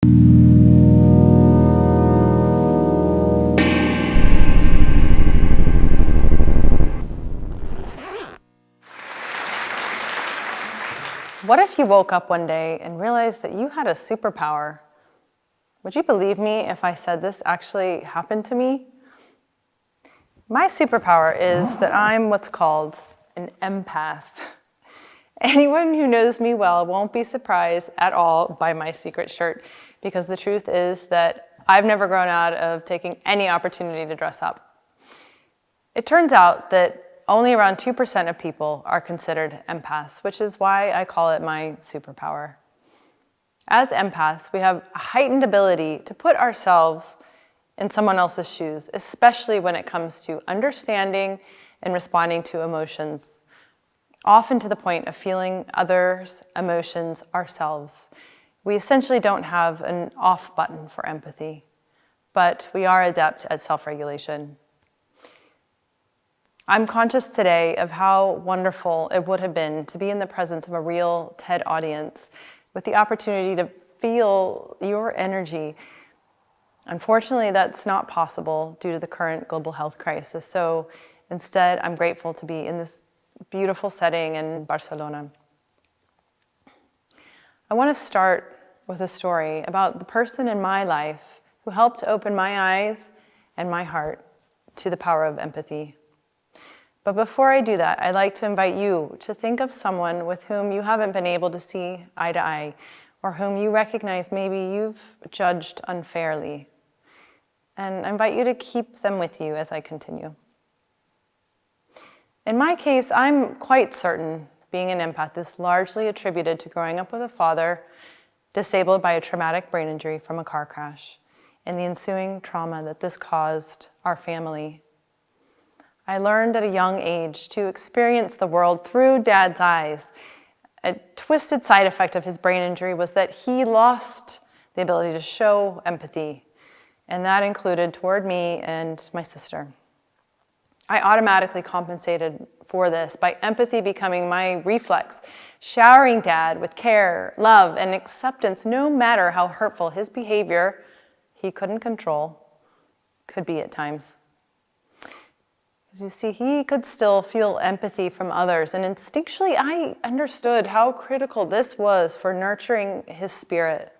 What if you woke up one day and realized that you had a superpower? Would you believe me if I said this actually happened to me? My superpower is that I'm what's called an empath. Anyone who knows me well won't be surprised at all by my secret shirt, because the truth is that I've never grown out of taking any opportunity to dress up. It turns out that only around 2% of people are considered empaths, which is why I call it my superpower. As empaths, we have a heightened ability to put ourselves in someone else's shoes, especially when it comes to understanding and responding to emotions, often to the point of feeling others' emotions ourselves. We essentially don't have an off button for empathy, but we are adept at self-regulation. I'm conscious today of how wonderful it would have been to be in the presence of a real TED audience with the opportunity to feel your energy. Unfortunately, that's not possible due to the current global health crisis. So instead, I'm grateful to be in this beautiful setting in Barcelona. I want to start with a story about the person in my life who helped open my eyes and my heart to the power of empathy. But before I do that, I'd like to invite you to think of someone with whom you haven't been able to see eye to eye, or whom you recognize maybe you've judged unfairly. And I invite you to keep them with you as I continue. In my case, I'm quite certain being an empath is largely attributed to growing up with a father disabled by a traumatic brain injury from a car crash, and the ensuing trauma that this caused our family. I learned at a young age to experience the world through Dad's eyes. A twisted side effect of his brain injury was that he lost the ability to show empathy, and that included toward me and my sister. I automatically compensated for this by empathy becoming my reflex, showering Dad with care, love, and acceptance, no matter how hurtful his behavior, he couldn't control, could be at times. As you see, he could still feel empathy from others, and instinctually I understood how critical this was for nurturing his spirit.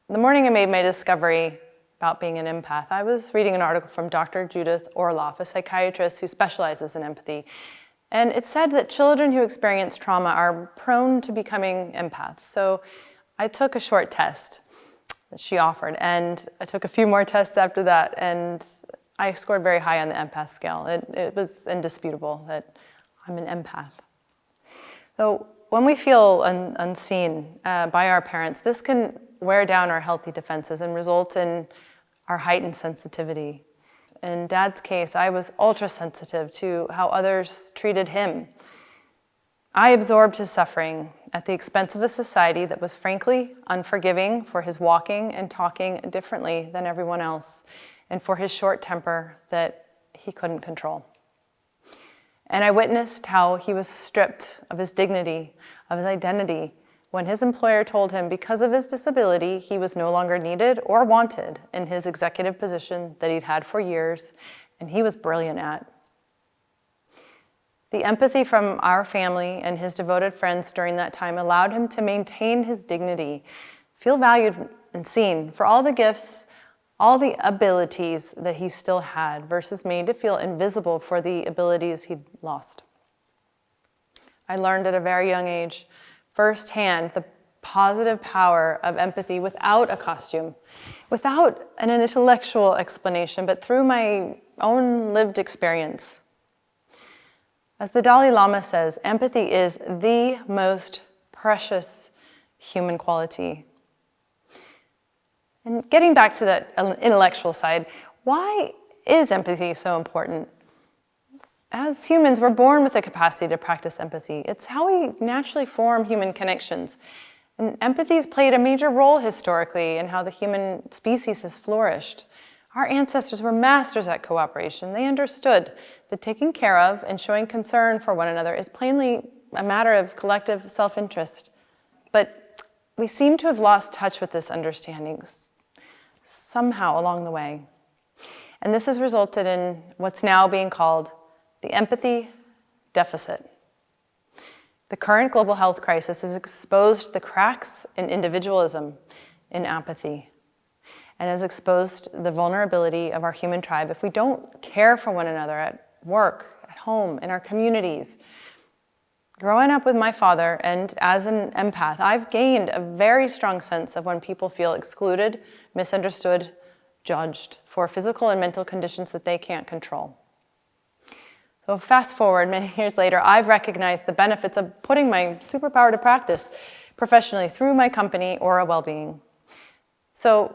The morning I made my discovery about being an empath, I was reading an article from Dr. Judith Orloff, a psychiatrist who specializes in empathy, and it said that children who experience trauma are prone to becoming empaths. So I took a short test that she offered, and I took a few more tests after that, and I scored very high on the empath scale. It was indisputable that I'm an empath. So when we feel unseen by our parents, this can wear down our healthy defenses and result in our heightened sensitivity. In Dad's case, I was ultra sensitive to how others treated him. I absorbed his suffering at the expense of a society that was frankly unforgiving for his walking and talking differently than everyone else, and for his short temper that he couldn't control. And I witnessed how he was stripped of his dignity, of his identity, when his employer told him because of his disability, he was no longer needed or wanted in his executive position that he'd had for years, and he was brilliant at. The empathy from our family and his devoted friends during that time allowed him to maintain his dignity, feel valued and seen for all the gifts, all the abilities that he still had, versus made to feel invisible for the abilities he'd lost. I learned at a very young age, firsthand, the positive power of empathy without a costume, without an intellectual explanation, but through my own lived experience. As the Dalai Lama says, empathy is the most precious human quality. And getting back to that intellectual side, why is empathy so important? As humans, we're born with the capacity to practice empathy. It's how we naturally form human connections. And empathy has played a major role historically in how the human species has flourished. Our ancestors were masters at cooperation. They understood that taking care of and showing concern for one another is plainly a matter of collective self-interest. But we seem to have lost touch with this understanding somehow along the way. And this has resulted in what's now being called the empathy deficit. The current global health crisis has exposed the cracks in individualism, in apathy, and has exposed the vulnerability of our human tribe if we don't care for one another at work, at home, in our communities. Growing up with my father and as an empath, I've gained a very strong sense of when people feel excluded, misunderstood, judged for physical and mental conditions that they can't control. So fast forward many years later, I've recognized the benefits of putting my superpower to practice professionally through my company, Aura Wellbeing. So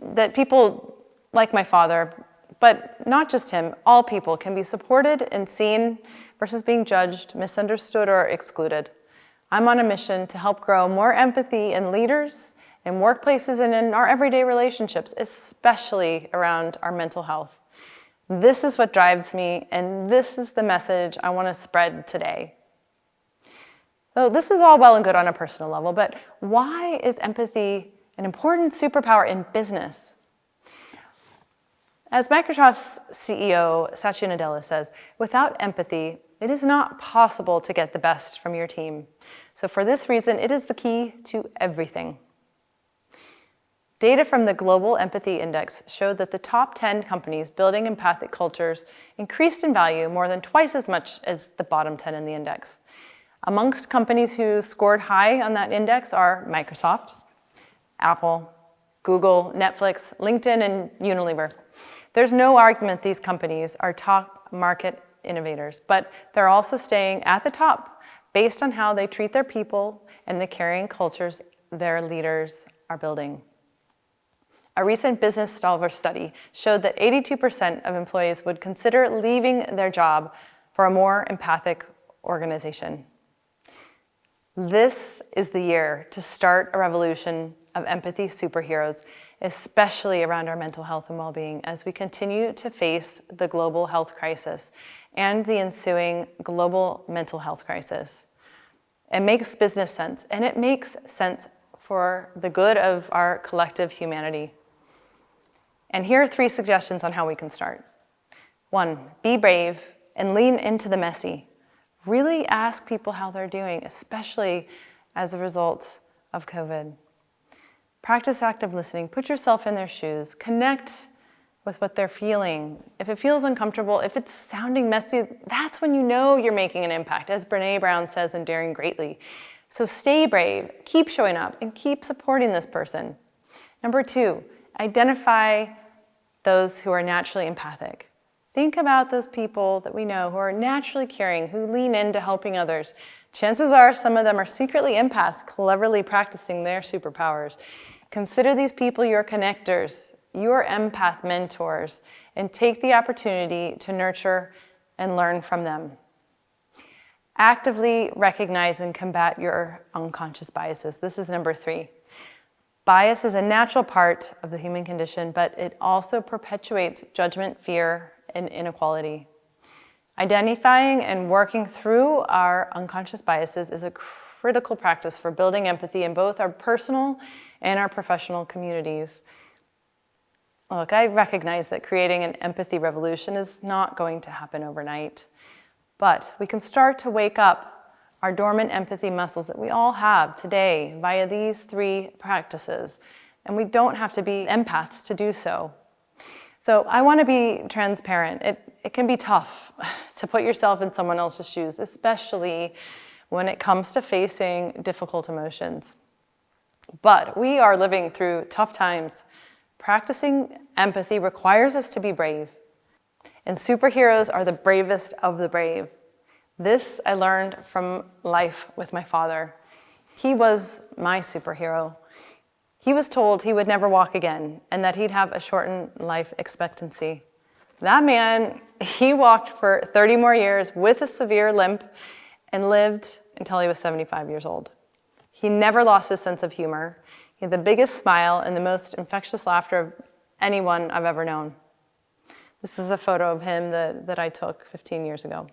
that people like my father, but not just him, all people can be supported and seen versus being judged, misunderstood, or excluded. I'm on a mission to help grow more empathy in leaders, in workplaces, and in our everyday relationships, especially around our mental health. This is what drives me, and this is the message I want to spread today. So this is all well and good on a personal level, but why is empathy an important superpower in business? As Microsoft's CEO, Satya Nadella says, without empathy, it is not possible to get the best from your team. So for this reason, it is the key to everything. Data from the Global Empathy Index showed that the top 10 companies building empathic cultures increased in value more than twice as much as the bottom 10 in the index. Amongst companies who scored high on that index are Microsoft, Apple, Google, Netflix, LinkedIn, and Unilever. There's no argument these companies are top market innovators, but they're also staying at the top based on how they treat their people and the caring cultures their leaders are building. A recent Business Stalwart study showed that 82% of employees would consider leaving their job for a more empathic organization. This is the year to start a revolution of empathy superheroes, especially around our mental health and well-being, as we continue to face the global health crisis and the ensuing global mental health crisis. It makes business sense, and it makes sense for the good of our collective humanity. And here are 3 suggestions on how we can start. 1, be brave and lean into the messy. Really ask people how they're doing, especially as a result of COVID. Practice active listening. Put yourself in their shoes. Connect with what they're feeling. If it feels uncomfortable, if it's sounding messy, that's when you know you're making an impact, as Brené Brown says in Daring Greatly. So stay brave, keep showing up, and keep supporting this person. Number 2, identify those who are naturally empathic. Think about those people that we know who are naturally caring, who lean into helping others. Chances are some of them are secretly empaths, cleverly practicing their superpowers. Consider these people your connectors, your empath mentors, and take the opportunity to nurture and learn from them. Actively recognize and combat your unconscious biases. This is number 3. Bias is a natural part of the human condition, but it also perpetuates judgment, fear, and inequality. Identifying and working through our unconscious biases is a critical practice for building empathy in both our personal and our professional communities. Look, I recognize that creating an empathy revolution is not going to happen overnight, but we can start to wake up our dormant empathy muscles that we all have today via these 3 practices, and we don't have to be empaths to do so. So I want to be transparent. It can be tough to put yourself in someone else's shoes, especially when it comes to facing difficult emotions. But we are living through tough times. Practicing empathy requires us to be brave, and superheroes are the bravest of the brave. This I learned from life with my father. He was my superhero. He was told he would never walk again and that he'd have a shortened life expectancy. That man, he walked for 30 more years with a severe limp and lived until he was 75 years old. He never lost his sense of humor. He had the biggest smile and the most infectious laughter of anyone I've ever known. This is a photo of him that I took 15 years ago.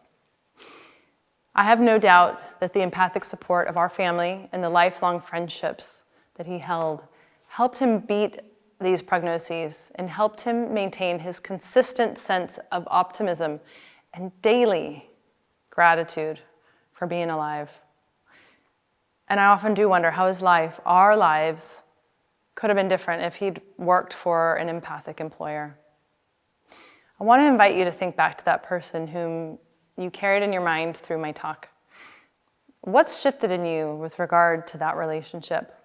I have no doubt that the empathic support of our family and the lifelong friendships that he held helped him beat these prognoses and helped him maintain his consistent sense of optimism and daily gratitude for being alive. And I often do wonder how his life, our lives, could have been different if he'd worked for an empathic employer. I want to invite you to think back to that person whom you carried in your mind through my talk. What's shifted in you with regard to that relationship?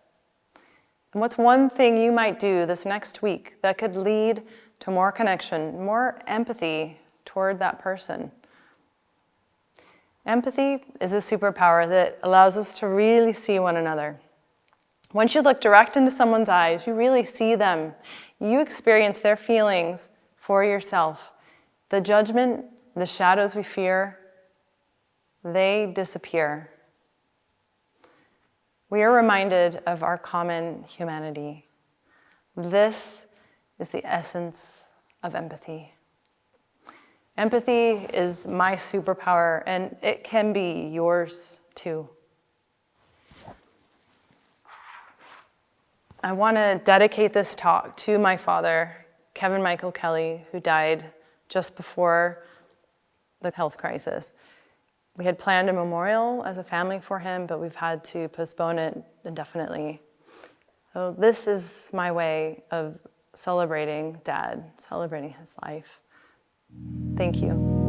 And what's one thing you might do this next week that could lead to more connection, more empathy toward that person? Empathy is a superpower that allows us to really see one another. Once you look direct into someone's eyes, you really see them. You experience their feelings for yourself. The judgment, the shadows we fear, they disappear. We are reminded of our common humanity. This is the essence of empathy. Empathy is my superpower, and it can be yours too. I want to dedicate this talk to my father, Kevin Michael Kelly, who died just before the health crisis. We had planned a memorial as a family for him, but we've had to postpone it indefinitely. So this is my way of celebrating Dad, celebrating his life. Thank you.